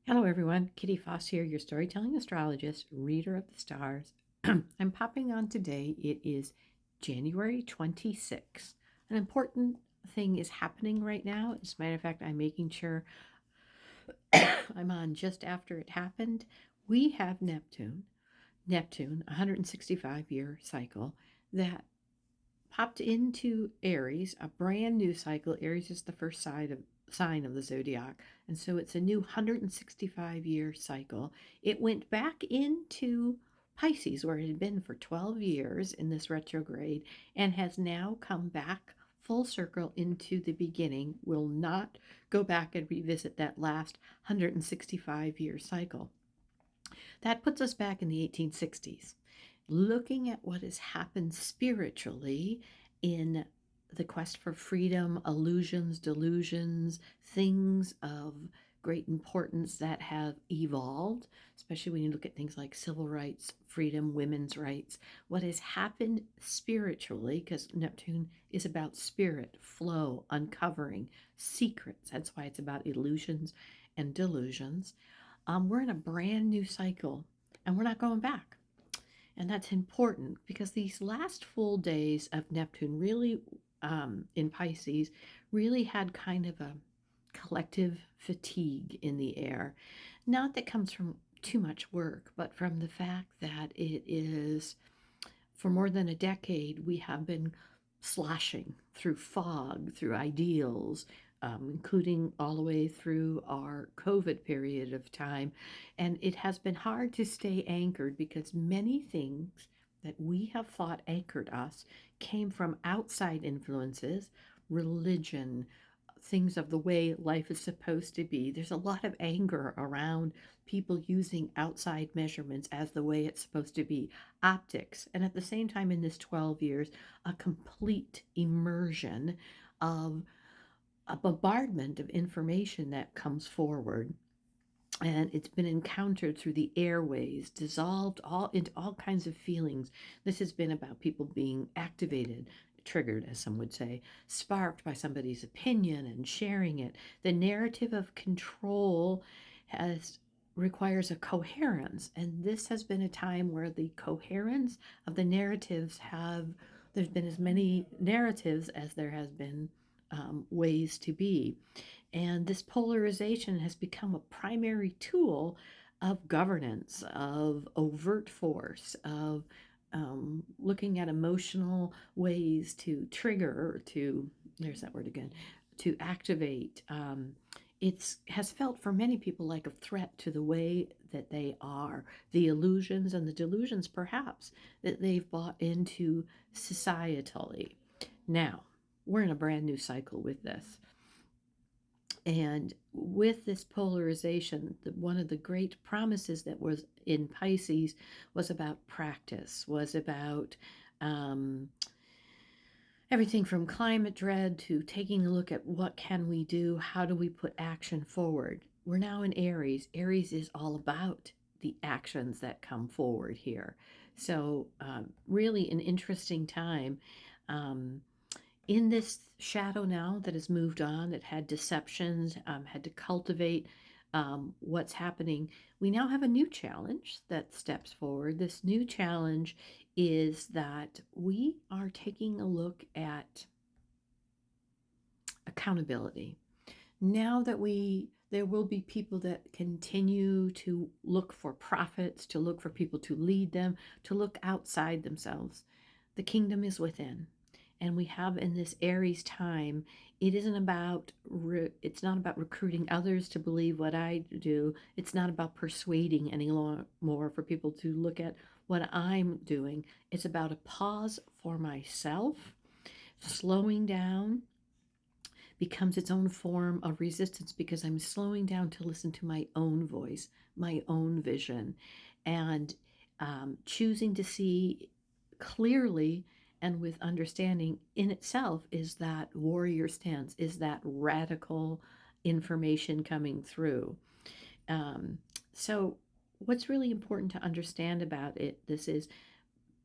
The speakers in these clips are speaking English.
Hello, everyone. Kitty Foss here, your storytelling astrologist, reader of the stars. I'm popping on today. It is January 26th. An important thing is happening right now. As a matter of fact, I'm making sure I'm on just after it happened. We have Neptune, 165-year cycle that popped into Aries, a brand new cycle. Aries is the first sign of the zodiac, and so it's a new 165-year cycle. It went back into Pisces, where it had been for 12 years in this retrograde, and has now come back full circle into the beginning. Will not go back and revisit that last 165-year cycle. That puts us back in the 1860s, looking at what has happened spiritually in the quest for freedom, illusions, delusions, things of great importance that have evolved, especially when you look at things like civil rights, freedom, women's rights. What has happened spiritually, because Neptune is about spirit, flow, uncovering secrets. That's why it's about illusions and delusions. We're in a brand new cycle and we're not going back. And that's important because these last full days of Neptune really, in Pisces, really had kind of a collective fatigue in the air. Not that comes from too much work, but from the fact that it is, for more than a decade, we have been sloshing through fog, through ideals, including all the way through our COVID period of time. And it has been hard to stay anchored because many things that we have thought anchored us came from outside influences, religion, things of the way life is supposed to be. There's a lot of anger around people using outside measurements as the way it's supposed to be, optics. And at the same time, in this 12 years, a complete immersion of a bombardment of information that comes forward, and it's been encountered through the airways, dissolved all into all kinds of feelings. This has been about people being activated, triggered, as some would say, sparked by somebody's opinion and sharing it. The narrative of control has requires a coherence, and this has been a time where the coherence of the narratives have there's been as many narratives as there has been ways to be. And this polarization has become a primary tool of governance, of overt force, of looking at emotional ways to trigger, to, there's that word again, to activate. It has felt for many people like a threat to the way that they are, the illusions and the delusions, perhaps, that they've bought into societally. Now, we're in a brand new cycle with this. And with this polarization, one of the great promises that was in Pisces was about practice, was about um, everything from climate dread to taking a look at what can we do, how do we put action forward. We're now in Aries. Aries is all about the actions that come forward here. So, really an interesting time. Um, in this shadow now that has moved on, that had deceptions, had to cultivate what's happening, we now have a new challenge that steps forward. This new challenge is that we are taking a look at accountability. Now that there will be people that continue to look for prophets, to look for people to lead them, to look outside themselves. The kingdom is within. And we have in this Aries time, it isn't about, it's not about recruiting others to believe what I do. It's not about persuading any more for people to look at what I'm doing. It's about a pause for myself, slowing down, becomes its own form of resistance because I'm slowing down to listen to my own voice, my own vision, and choosing to see clearly and with understanding in itself is that warrior stance, is that radical information coming through. Um, so, what's really important to understand about this is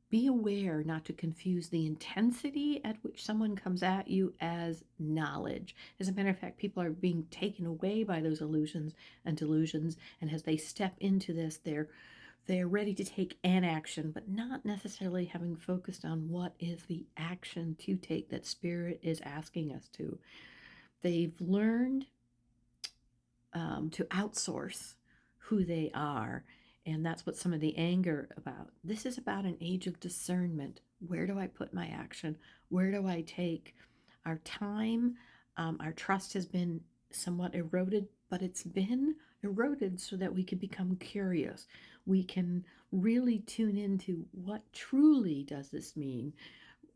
Be aware not to confuse the intensity at which someone comes at you as knowledge. As a matter of fact, people are being taken away by those illusions and delusions, and as they step into this, they're ready to take an action, but not necessarily having focused on what is the action to take that Spirit is asking us to. They've learned to outsource who they are. And that's what some of the anger about. This is about an age of discernment. Where do I put my action? Where do I take our time? Our trust has been somewhat eroded, but it's been eroded so that we can become curious. We can really tune into what truly does this mean?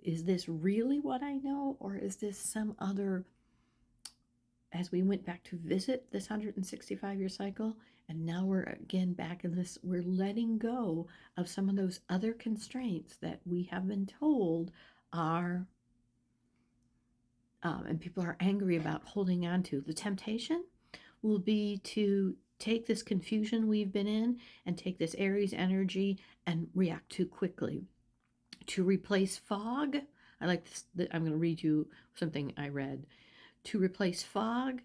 Is this really what I know, or is this some other, as we went back to visit this 165-year cycle, and now we're again back in this, we're letting go of some of those other constraints that we have been told are, and people are angry about holding on to. The temptation will be to take this confusion we've been in and take this Aries energy and react too quickly. To replace fog, I like this, I'm going to read you something I read. To replace fog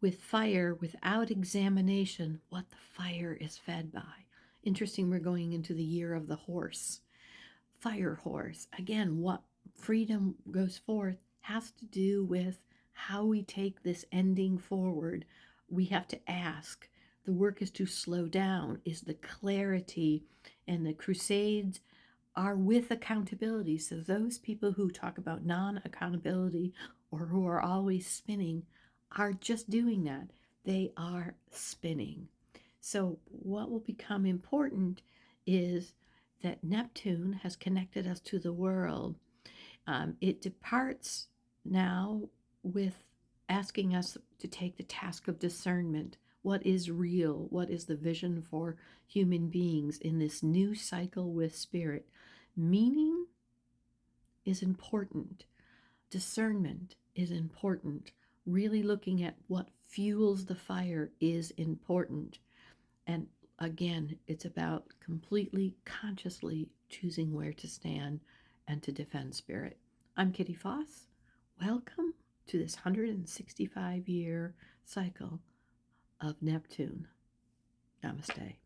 with fire without examination what the fire is fed by. Interesting, we're going into the year of the horse. Fire horse. Again, what freedom goes forth has to do with how we take this ending forward. We have to ask. The work is to slow down. Is the clarity, and the crusades are with accountability. So those people who talk about non-accountability or who are always spinning are just doing that. They are spinning. So what will become important is that Neptune has connected us to the world. It departs now with asking us to take the task of discernment. What is real? What is the vision for human beings in this new cycle with Spirit? Meaning is important. Discernment is important. Really looking at what fuels the fire is important. And again, it's about completely consciously choosing where to stand and to defend Spirit. I'm Kitty Foss. Welcome to this 165-year cycle of Neptune. Namaste.